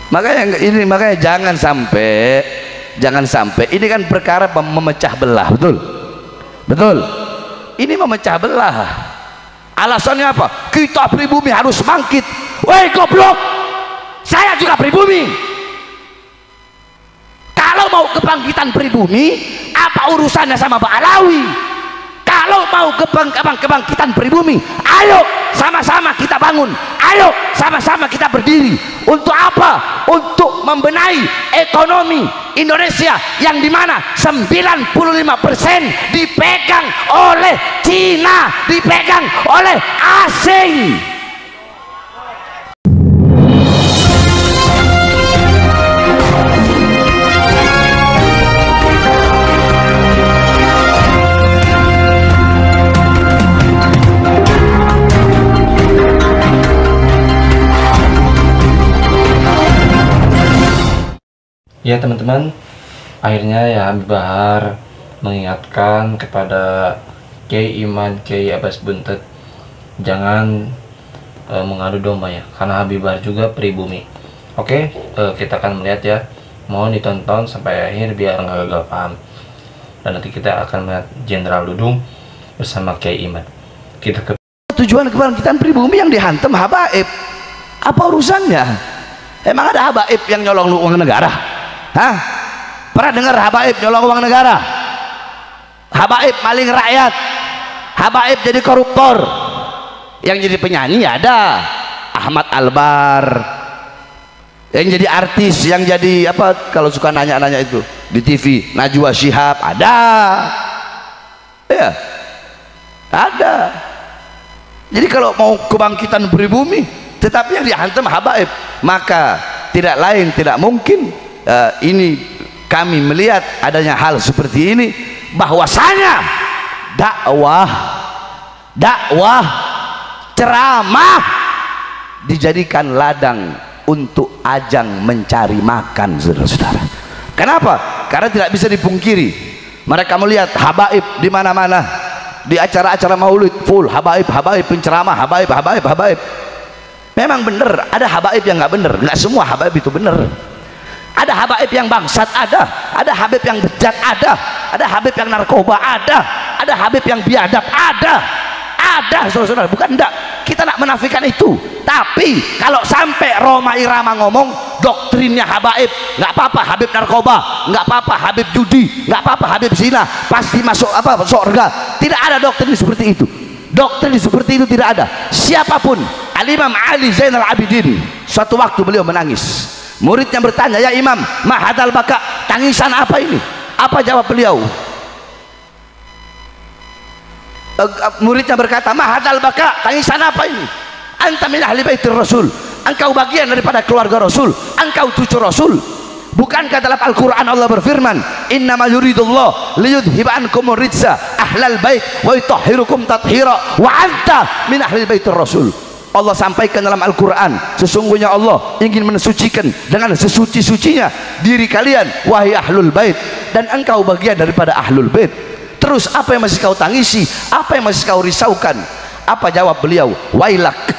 Makanya jangan sampai ini kan perkara memecah belah, betul. Ini memecah belah. Alasannya apa? Kita pribumi harus bangkit. Woi goblok, saya juga pribumi. Kalau mau kebangkitan pribumi, apa urusannya sama Pak Alawi? Kalau mau kebangkitan pribumi, ayo sama-sama kita bangun, ayo sama-sama kita berdiri. Untuk apa? Untuk membenahi ekonomi Indonesia yang dimana 95% dipegang oleh Cina, dipegang oleh asing. Ya teman-teman, akhirnya ya Habib Bahar mengingatkan kepada Kiai Iman, Kiai Abbas Buntet, jangan mengadu domba ya, karena Habib Bahar juga pribumi. Oke, kita akan melihat ya, mohon ditonton sampai akhir biar nggak gagal paham. Dan nanti kita akan melihat Jenderal Dudung bersama Kiai Iman. Kita ke tujuan kebangkitan pribumi yang dihantam habaib, apa urusannya? Emang ada habaib yang nyolong uang negara? Hah? Pernah dengar habaib nyolong uang negara? Habaib maling rakyat, habaib jadi koruptor. Yang jadi penyanyi ada Ahmad Albar, yang jadi artis, yang jadi apa kalau suka nanya-nanya itu di TV, Najwa Shihab, ada ya, ada. Jadi kalau mau kebangkitan pribumi tetapi yang dihantam habaib, maka tidak lain tidak mungkin ini kami melihat adanya hal seperti ini, bahwasanya dakwah ceramah dijadikan ladang untuk ajang mencari makan, saudara-saudara. Kenapa? Karena tidak bisa dipungkiri, mereka melihat habaib di mana-mana, di acara-acara maulid full habaib, penceramah habaib. Memang benar ada habaib yang nggak benar, nggak semua habaib itu benar. Ada habaib yang bangsat, ada habib yang bejat, ada habib yang narkoba, ada habib yang biadab, ada saudara-saudara, bukan enggak, kita nak menafikan itu. Tapi kalau sampai Roma Irama ngomong doktrinnya habaib, nggak apa-apa habib narkoba, nggak apa-apa habib judi, nggak apa-apa habib zina pasti masuk surga, tidak ada doktrin seperti itu. Doktrin seperti itu tidak ada. Siapapun, Al-Imam Ali Zainal Abidin, suatu waktu beliau menangis. Muridnya bertanya, ya Imam, mahadal baka, tangisan apa ini? Apa jawab beliau? Muridnya berkata, mahadal baka, tangisan apa ini? Anta min ahli baitir Rasul, engkau bagian daripada keluarga Rasul, engkau cucu Rasul. Bukankah dalam Al-Quran Allah berfirman, innama yuridullah liyudhiba ankumur rijsa ahlal bait wa yutahhirukum tathira wa anta min ahli baitir Rasul. Allah sampaikan dalam Al-Quran, sesungguhnya Allah ingin mensucikan dengan sesuci-sucinya diri kalian, wahai ahlul bait, dan engkau bagian daripada ahlul bait. Terus apa yang masih kau tangisi, apa yang masih kau risaukan? Apa jawab beliau? Wailak,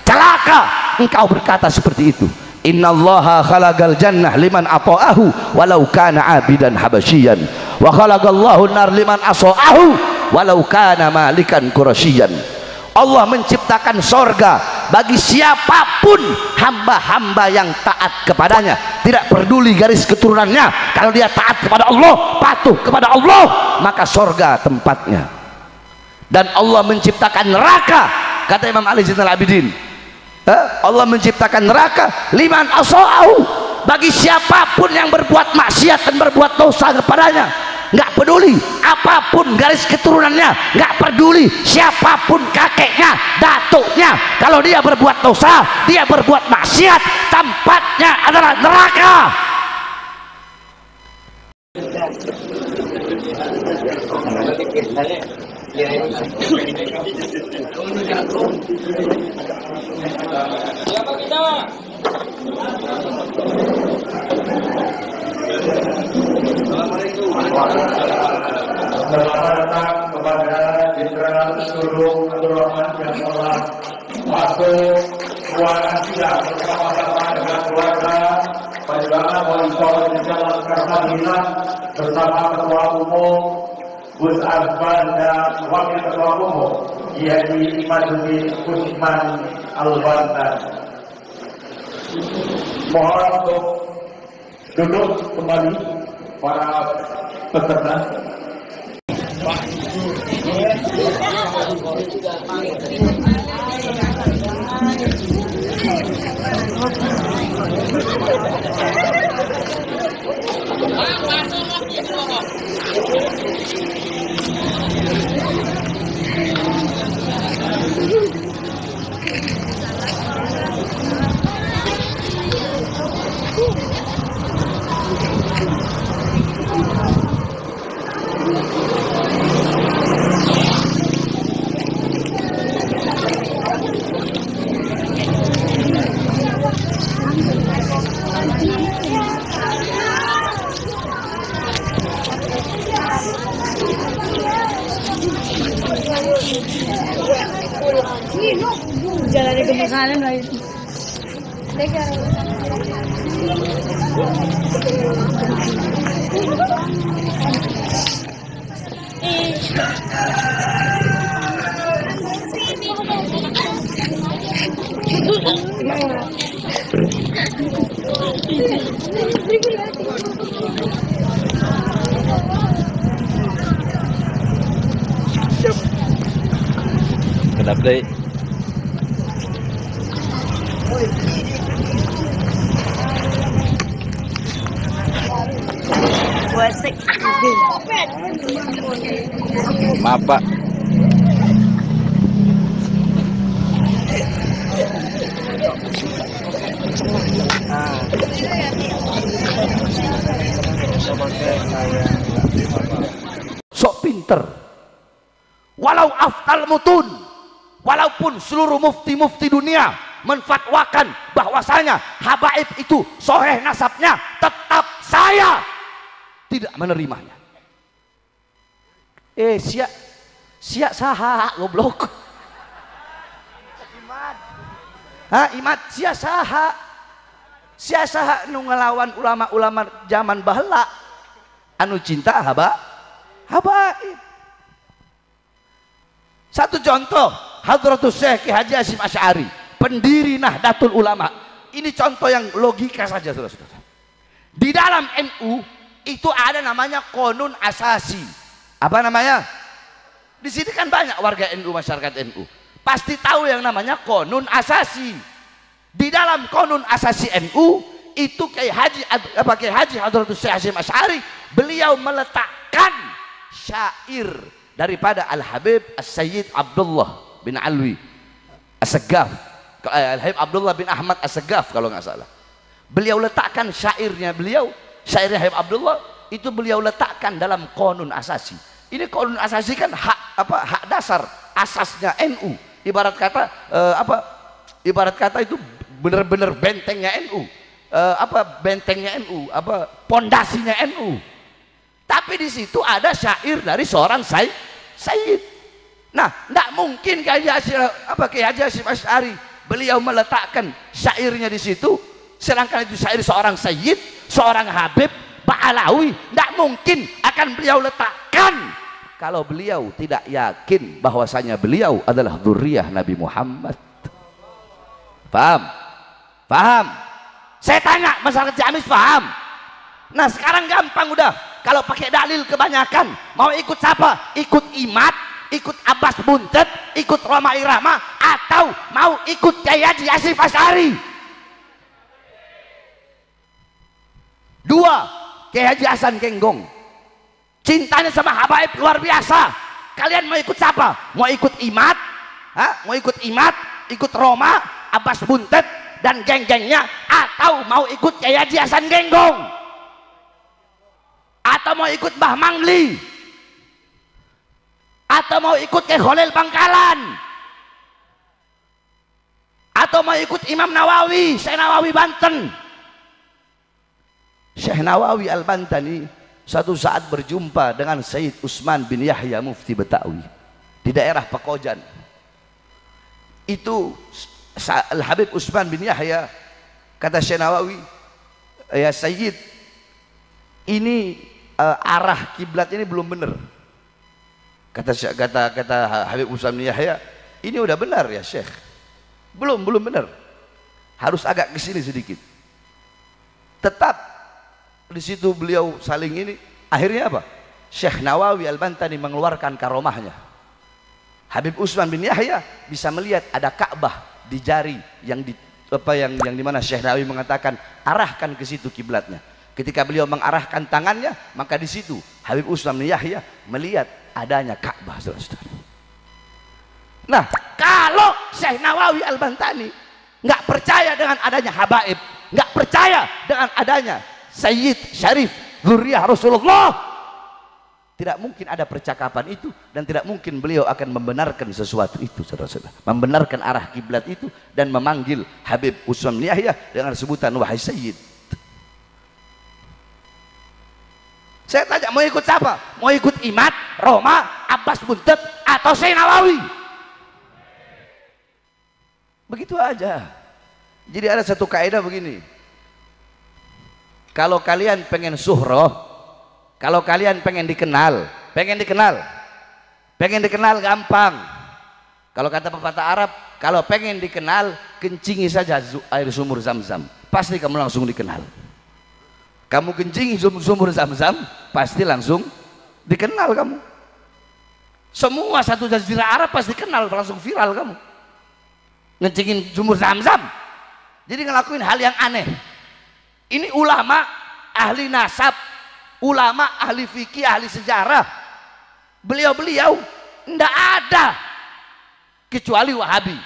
celaka engkau berkata seperti itu. Innallaha khalaqal jannah liman ata'ahu walau kana abidan habasyian, wa khalaqallahu nar liman asa'ahu walau kana malikan qurasyian. Allah menciptakan sorga bagi siapapun hamba-hamba yang taat kepadanya, tidak peduli garis keturunannya. Kalau dia taat kepada Allah, patuh kepada Allah, maka sorga tempatnya. Dan Allah menciptakan neraka, kata Imam Ali Zainal Abidin, Allah menciptakan neraka liman asa'ahu, bagi siapapun yang berbuat maksiat dan berbuat dosa kepadanya. Nggak peduli apapun garis keturunannya, nggak peduli siapapun kakeknya, datuknya, kalau dia berbuat dosa, dia berbuat maksiat, tempatnya adalah neraka. Selamat datang kepada Jenderal Dudung Abdul Rahman yang telah masuk ruangan sidang bersama-sama dengan keluarga Perjuangan Wali Songo Jalan Kartagena bersama Ketua Umum Gus Azman dan Wakil Ketua Umum Kiai Imaduddin Kusman Al-Bantan. Mohon untuk duduk kembali para peserta. Jalannya kemakanan lagi. Kenapa deh? Wasik. Maaf Pak. Sok pinter, walau aftal mutun, walaupun seluruh mufti-mufti dunia menfatwakan bahwasanya habaib itu soheh nasabnya, tetap saya tidak menerimanya. Siap saha goblok. Imad sia saha nu ngelawan ulama-ulama zaman baheula anu cinta habaib. Satu contoh, Hadratus Syekh Ki Haji Hasyim Asy'ari, pendiri Nahdlatul Ulama. Ini contoh yang logika saja, saudara-saudara. Di dalam NU itu ada namanya konun asasi. Apa namanya? Di sini kan banyak warga NU, masyarakat NU. Pasti tahu yang namanya konun asasi. Di dalam konun asasi NU itu Kiai Haji Hadratus Syekh Hasyim Asy'ari, beliau meletakkan syair daripada Al-Habib As-Sayyid Abdullah bin Alwi As-Saggaf, Al-Habib Abdullah bin Ahmad As-Saggaf kalau nggak salah. Beliau letakkan syairnya syairnya Habib Abdullah itu beliau letakkan dalam konun asasi. Ini konun asasi kan hak dasar asasnya NU. Ibarat kata itu benar-benar bentengnya NU. Bentengnya NU, pondasinya NU. Tapi di situ ada syair dari seorang Sayyid. Nah, tidak mungkin Kiai Haji Hasyim Asy'ari beliau meletakkan syairnya di situ, sedangkan itu syair seorang Sayyid, seorang Habib Ba'alawi. Tidak mungkin akan beliau letakkan kalau beliau tidak yakin bahwasanya beliau adalah dzurriyyah Nabi Muhammad. Paham? Paham? Saya tanya masyarakat Ciamis paham? Nah, sekarang gampang udah. Kalau pakai dalil kebanyakan, mau ikut siapa? Ikut Imad, ikut Abbas Buntet, ikut Roma Irama, atau mau ikut Kiai Haji Hasyim Asy'ari? Dua, Kiai Haji Hasan Genggong, cintanya sama habaib luar biasa. Kalian mau ikut siapa? Mau ikut Imad? Mau ikut Imad, ikut Roma, Abbas Buntet dan geng-gengnya, atau mau ikut Kiai Haji Hasan Genggong? Atau mau ikut Mbah Mangli, atau mau ikut Kiai Khalil Bangkalan, atau mau ikut Imam Nawawi, Syekh Nawawi Banten. Syekh Nawawi Al-Bantani suatu saat berjumpa dengan Sayyid Utsman bin Yahya Mufti Betawi di daerah Pekojan. Itu Al-Habib Utsman bin Yahya, kata Syekh Nawawi, ya Sayyid, ini arah kiblat ini belum benar. Kata Habib Utsman bin Yahya, ini udah benar ya Syekh. Belum benar. Harus agak ke sini sedikit. Tetap di situ beliau saling ini. Akhirnya apa? Syekh Nawawi Al-Bantani mengeluarkan karomahnya. Habib Utsman bin Yahya bisa melihat ada Ka'bah di jari yang di mana Syekh Nawawi mengatakan arahkan ke situ kiblatnya. Ketika beliau mengarahkan tangannya, maka di situ Habib Utsman bin Yahya melihat adanya Ka'bah, saudara-saudara. Nah, kalau Syekh Nawawi Al-Bantani nggak percaya dengan adanya habaib, nggak percaya dengan adanya Sayyid Syarif Dzurriyyah Rasulullah, tidak mungkin ada percakapan itu, dan tidak mungkin beliau akan membenarkan sesuatu itu, saudara-saudara. Membenarkan arah kiblat itu dan memanggil Habib Utsman bin Yahya dengan sebutan wahai Sayyid. Saya tanya, mau ikut siapa? Mau ikut Imad, Roma, Abbas Buntet, atau Syekh Nawawi? Begitu aja. Jadi ada satu kaidah begini. Kalau kalian pengen suhroh, kalau kalian pengen dikenal gampang. Kalau kata pepatah Arab, kalau pengen dikenal, kencingi saja air sumur Zam-Zam, pasti kamu langsung dikenal. Kamu kencingi sumur Zam-Zam, pasti langsung dikenal kamu. Semua satu jazirah Arab pasti kenal, langsung viral kamu. Ngencingin sumur Zam-Zam. Jadi ngelakuin hal yang aneh. Ini ulama ahli nasab, ulama ahli fikih, ahli sejarah. Beliau-beliau tidak ada kecuali Wahabi.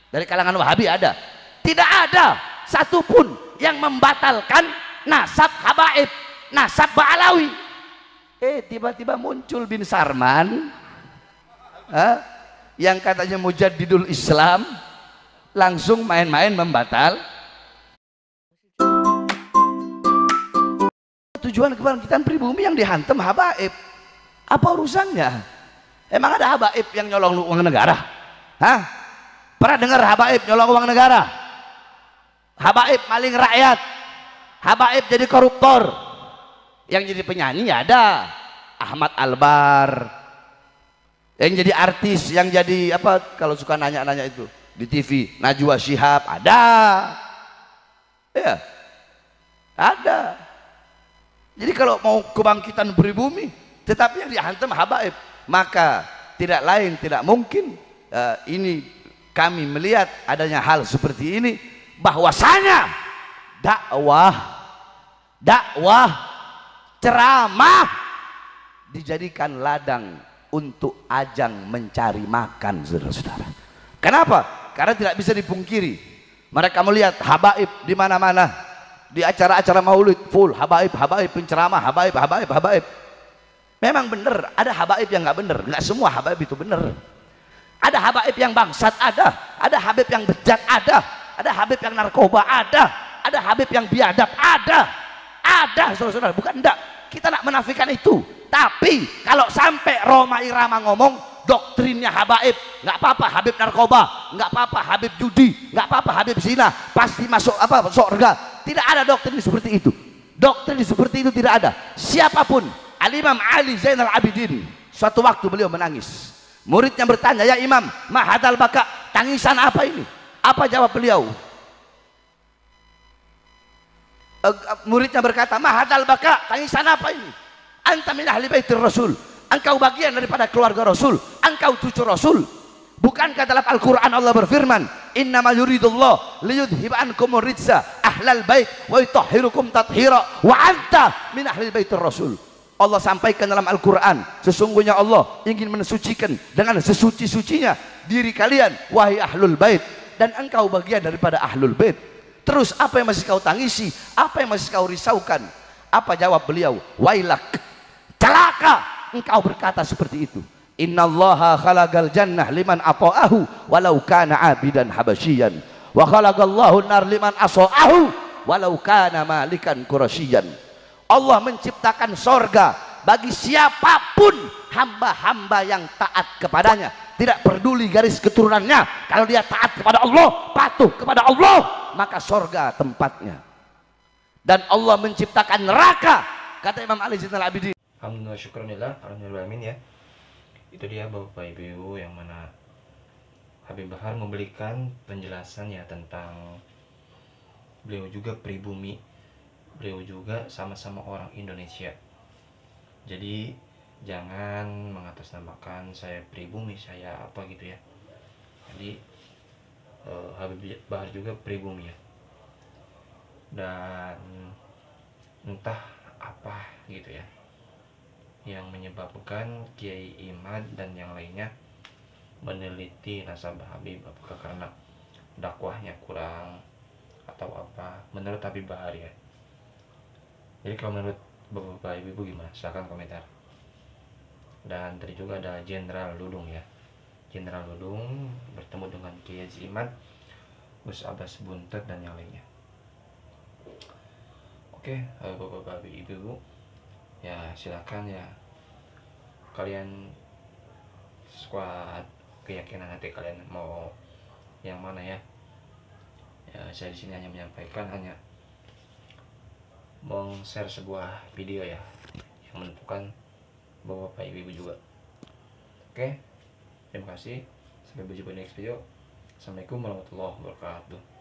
Dari kalangan Wahabi ada. Tidak ada satupun yang membatalkan nasab habaib, nasab Ba'alawi. Tiba-tiba muncul bin Sarman, yang katanya mujaddidul Islam, langsung main-main membatal. Tujuan kebangkitan pribumi yang dihantam habaib, apa urusannya? Emang ada habaib yang nyolong uang negara? Hah? Pernah dengar habaib nyolong uang negara? Habaib maling rakyat, habaib jadi koruptor. Yang jadi penyanyi ada Ahmad Albar, yang jadi artis, yang jadi apa kalau suka nanya-nanya itu di TV, Najwa Shihab, ada ya, ada. Jadi kalau mau kebangkitan pribumi tetapi yang dihantam habaib, maka tidak lain tidak mungkin ini kami melihat adanya hal seperti ini, bahwasanya dakwah ceramah dijadikan ladang untuk ajang mencari makan, saudara-saudara. Kenapa? Karena tidak bisa dipungkiri, mereka melihat habaib di mana-mana. Di acara-acara maulid full habaib, penceramah habaib. Memang benar, ada habaib yang nggak benar. Nggak semua habaib itu benar. Ada habaib yang bangsat, ada habaib yang bejat, ada habaib yang narkoba, ada habaib yang biadab, ada saudara-saudara. Bukan enggak, kita nak menafikan itu. Tapi kalau sampai Roma Irama ngomong doktrinnya habaib, nggak apa-apa habib narkoba, nggak apa-apa habib judi, nggak apa-apa habib zina, pasti masuk surga. Tidak ada doktrin seperti itu. Doktrin seperti itu tidak ada. Siapapun, Al-Imam Ali Zainal Abidin, suatu waktu beliau menangis. Muridnya bertanya, ya Imam, ma hadzal baka, tangisan apa ini? Apa jawab beliau? Muridnya berkata, ma hadzal baka, tangisan apa ini? Anta min ahli baitir Rasul, engkau bagian daripada keluarga Rasul, engkau cucu Rasul. Bukankah dalam Al-Quran Allah berfirman, innama yuridullah liyudhhiba ankumur rijsa ahlal bait wa yutahhirukum tathira wa anta min ahli baitir Rasul. Allah sampaikan dalam Al-Quran, sesungguhnya Allah ingin mensucikan dengan sesuci-sucinya diri kalian, wahai ahlul bait, dan engkau bagian daripada ahlul bait. Terus apa yang masih kau tangisi? Apa yang masih kau risaukan? Apa jawab beliau? Wailak, celaka engkau berkata seperti itu. Innallaha khalaqal jannah liman ata'ahu walau kana abidan habasyian wa khalaqallahu nar liman asa'ahu walau kana malikan qurasyian. Allah menciptakan sorga bagi siapapun hamba-hamba yang taat kepadanya, tidak peduli garis keturunannya. Kalau dia taat kepada Allah, patuh kepada Allah, maka sorga tempatnya. Dan Allah menciptakan neraka, kata Imam Ali Zainal Abidin. Alhamdulillah, syukurillah, alhamdulillah, amin ya. Itu dia Bapak Ibu yang mana Habib Bahar memberikan penjelasan ya tentang beliau juga pribumi, beliau juga sama-sama orang Indonesia. Jadi jangan mengatasnamakan saya pribumi, saya apa gitu ya. Jadi Habib Bahar juga pribumi ya. Dan entah apa gitu ya yang menyebabkan Kiai Imad dan yang lainnya meneliti nasabah Habib, apakah karena dakwahnya kurang atau apa, menurut Habib Bahar ya. Jadi kalau menurut Bapak Ibu gimana? Silahkan komentar. Dan tadi juga ada Jenderal Dudung ya, Jenderal Dudung bertemu dengan Kiai Haji Imad, Gus Abbas Buntet dan yang lainnya. Oke, Bapak Ibu ya, silakan ya kalian squad keyakinan hati kalian mau yang mana ya. Ya, saya di sini hanya menyampaikan, hanya meng-share sebuah video ya yang menentukan Bapak Ibu juga. Oke, terima kasih, sampai berjumpa di next video. Assalamualaikum warahmatullahi wabarakatuh.